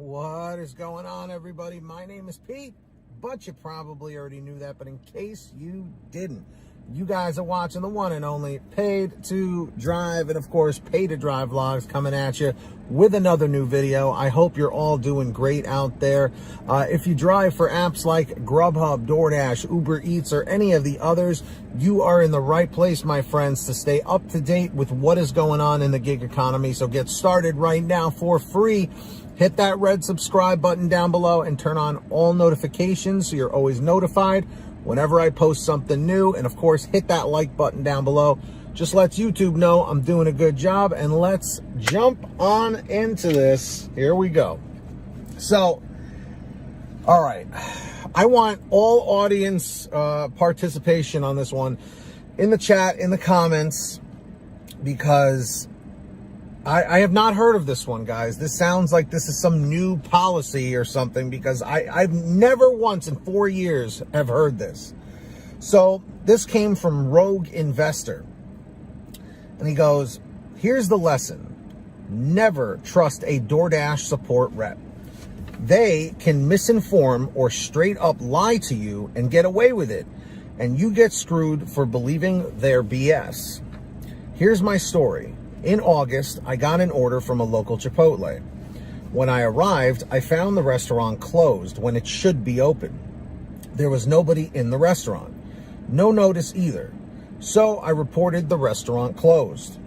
What is going on, everybody? My name is Pete, but you probably already knew that. But in case you didn't, you guys are watching the one and only Paid to Drive, and of course, Pay to Drive vlogs coming at you with another new video. I hope you're all doing great out there. If you drive for apps like GrubHub, DoorDash, UberEATS, or any of the others, you are in the right place, my friends, to stay up to date with what is going on in the gig economy. So get started right now for free. Hit that red subscribe button down below and turn on all notifications so you're always notified whenever I post something new. And of course, hit that like button down below. Just lets YouTube know I'm doing a good job. And let's jump on into this. Here we go. So, all right. I want all audience participation on this one in the chat, in the comments, because I have not heard of this one, guys. This sounds like this is some new policy or something, because I've never once in 4 years have heard this. So this came from Rogue Investor. And he goes, here's the lesson. Never trust a DoorDash support rep. They can misinform or straight up lie to you and get away with it. And you get screwed for believing their BS. Here's my story. In August, I got an order from a local Chipotle. When I arrived, I found the restaurant closed when it should be open. There was nobody in the restaurant. No notice either. So I reported the restaurant closed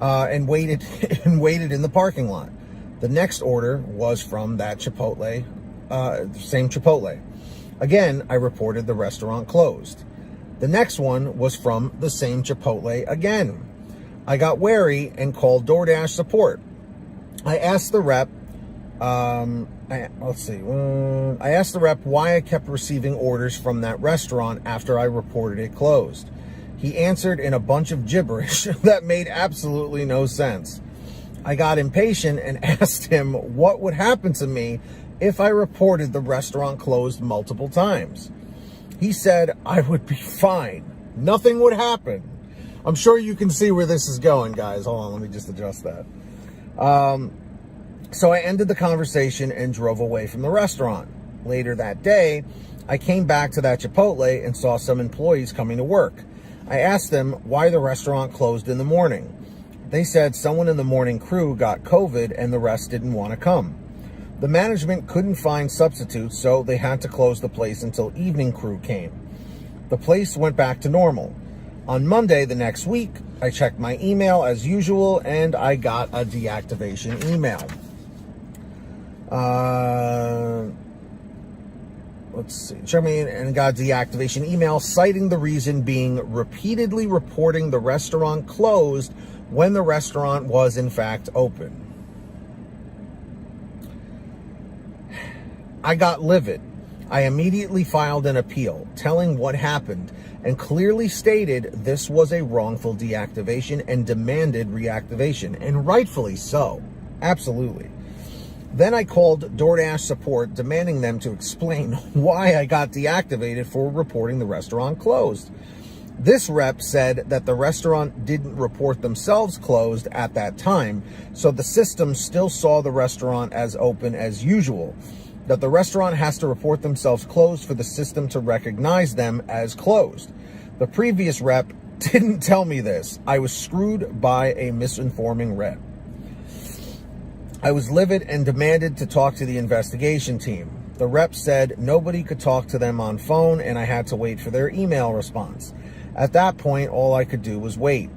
and waited in the parking lot. The next order was from that Chipotle, same Chipotle. Again, I reported the restaurant closed. The next one was from the same Chipotle again. I got wary and called DoorDash support. I asked the rep, I asked the rep why I kept receiving orders from that restaurant after I reported it closed. He answered in a bunch of gibberish that made absolutely no sense. I got impatient and asked him what would happen to me if I reported the restaurant closed multiple times. He said I would be fine. Nothing would happen. I'm sure you can see where this is going, guys. Hold on, let me just adjust that. So I ended the conversation and drove away from the restaurant. Later that day, I came back to that Chipotle and saw some employees coming to work. I asked them why the restaurant closed in the morning. They said someone in the morning crew got COVID and the rest didn't want to come. The management couldn't find substitutes, so they had to close the place until evening crew came. The place went back to normal. On Monday the next week, I checked my email as usual, and I got a deactivation email. Check me in and got a deactivation email citing the reason being repeatedly reporting the restaurant closed when the restaurant was in fact open. I got livid. I immediately filed an appeal, telling what happened, and clearly stated this was a wrongful deactivation and demanded reactivation, and rightfully so. Absolutely. Then I called DoorDash support, demanding them to explain why I got deactivated for reporting the restaurant closed. This rep said that the restaurant didn't report themselves closed at that time, so the system still saw the restaurant as open as usual. That the restaurant has to report themselves closed for the system to recognize them as closed. The previous rep didn't tell me this. I was screwed by a misinforming rep. I was livid and demanded to talk to the investigation team. The rep said nobody could talk to them on phone and I had to wait for their email response. At that point, all I could do was wait.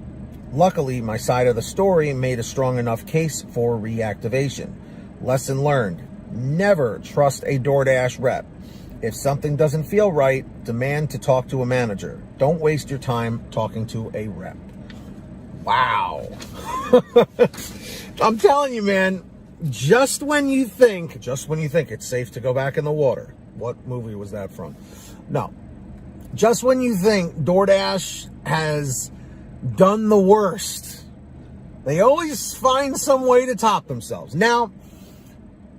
Luckily, my side of the story made a strong enough case for reactivation. Lesson learned. Never trust a DoorDash rep. If something doesn't feel right, demand to talk to a manager. Don't waste your time talking to a rep. Wow. I'm telling you, man, just when you think it's safe to go back in the water. What movie was that from? No. Just when you think DoorDash has done the worst, they always find some way to top themselves. Now,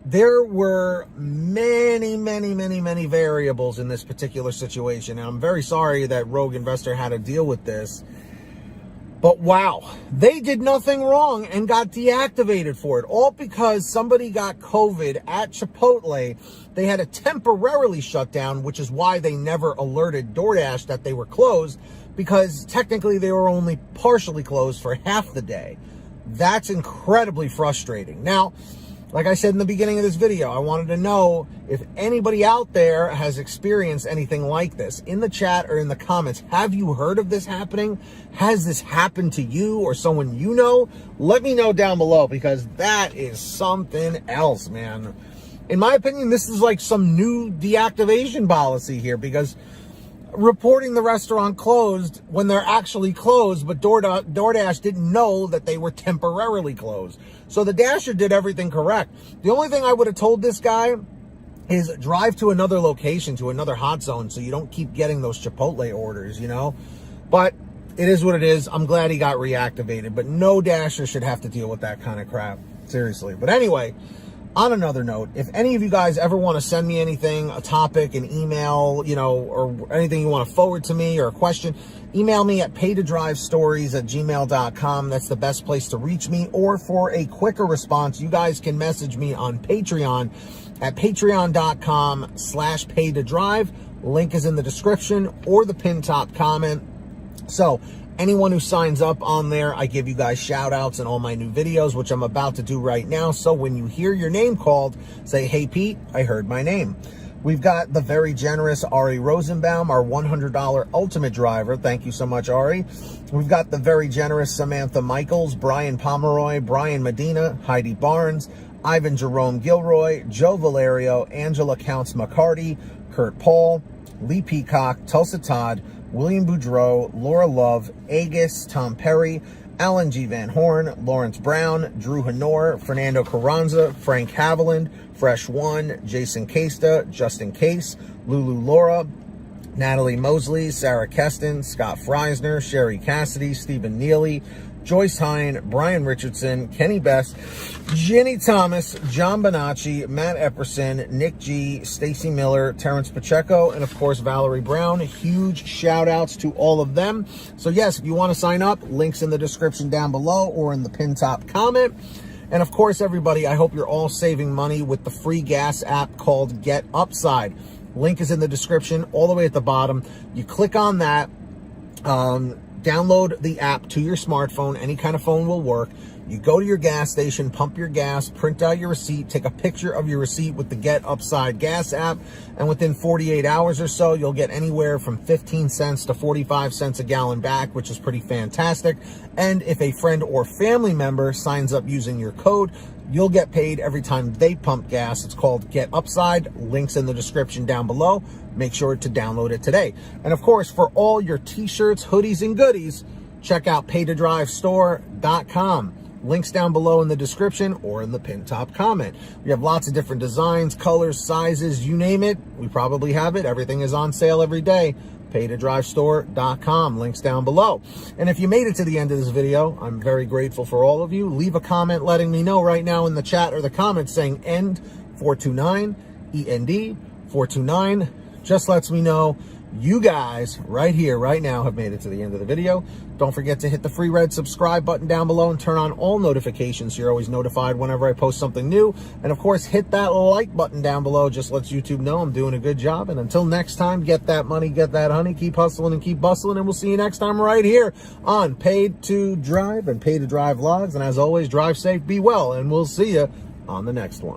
there were many variables in this particular situation, and I'm very sorry that Rogue Investor had to deal with this. But wow, they did nothing wrong and got deactivated for it. All because somebody got COVID at Chipotle. They had to temporarily shut down, which is why they never alerted DoorDash that they were closed, because technically they were only partially closed for half the day. That's incredibly frustrating. Now, like I said in the beginning of this video, I wanted to know if anybody out there has experienced anything like this. In the chat or in the comments, have you heard of this happening? Has this happened to you or someone you know? Let me know down below, because that is something else, man. In my opinion, this is like some new deactivation policy here, because reporting the restaurant closed when they're actually closed, but DoorDash didn't know that they were temporarily closed. So the Dasher did everything correct. The only thing I would have told this guy is drive to another location, to another hot zone, so you don't keep getting those Chipotle orders, you know? But it is what it is. I'm glad he got reactivated, but no Dasher should have to deal with that kind of crap. Seriously. But anyway, on another note, if any of you guys ever want to send me anything, a topic, an email, you know, or anything you want to forward to me or a question, email me at paytodrivestories@gmail.com. That's the best place to reach me. Or for a quicker response, you guys can message me on Patreon at patreon.com/paytodrive. Link is in the description or the pinned top comment. So anyone who signs up on there, I give you guys shout outs in all my new videos, which I'm about to do right now. So when you hear your name called, say, "Hey Pete, I heard my name." We've got the very generous Ari Rosenbaum, our $100 ultimate driver. Thank you so much, Ari. We've got the very generous Samantha Michaels, Brian Pomeroy, Brian Medina, Heidi Barnes, Ivan Jerome Gilroy, Joe Valerio, Angela Counts McCarty, Kurt Paul, Lee Peacock, Tulsa Todd, William Boudreau, Laura Love, Agus, Tom Perry, Alan G. Van Horn, Lawrence Brown, Drew Honor, Fernando Carranza, Frank Haviland, Fresh One, Jason Casta, Justin Case, Lulu Laura, Natalie Mosley, Sarah Keston, Scott Freisner, Sherry Cassidy, Stephen Neely, Joyce Hine, Brian Richardson, Kenny Best, Jenny Thomas, John Bonacci, Matt Epperson, Nick G, Stacy Miller, Terrence Pacheco, and of course Valerie Brown. Huge shout outs to all of them. So yes, if you want to sign up, links in the description down below or in the pinned top comment. And of course, everybody, I hope you're all saving money with the free gas app called Get Upside. Link is in the description all the way at the bottom. You click on that, download the app to your smartphone. Any kind of phone will work. You go to your gas station, pump your gas, print out your receipt, take a picture of your receipt with the Get Upside gas app, and within 48 hours or so, you'll get anywhere from 15 cents to 45 cents a gallon back, which is pretty fantastic. And if a friend or family member signs up using your code, you'll get paid every time they pump gas. It's called Get Upside. Links in the description down below. Make sure to download it today. And of course, for all your t-shirts, hoodies, and goodies, check out paytodrivestore.com. Links down below in the description or in the pinned top comment. We have lots of different designs, colors, sizes, you name it. We probably have it. Everything is on sale every day. paytodrivestore.com. Links down below. And if you made it to the end of this video, I'm very grateful for all of you. Leave a comment letting me know right now in the chat or the comments saying END 429, END 429. Just lets me know you guys right here, right now, have made it to the end of the video. Don't forget to hit the free red subscribe button down below and turn on all notifications so you're always notified whenever I post something new. And of course, hit that like button down below. Just lets YouTube know I'm doing a good job. And until next time, get that money, get that honey, keep hustling and keep bustling. And we'll see you next time right here on Paid to Drive and Pay to Drive Vlogs. And as always, drive safe, be well, and we'll see you on the next one.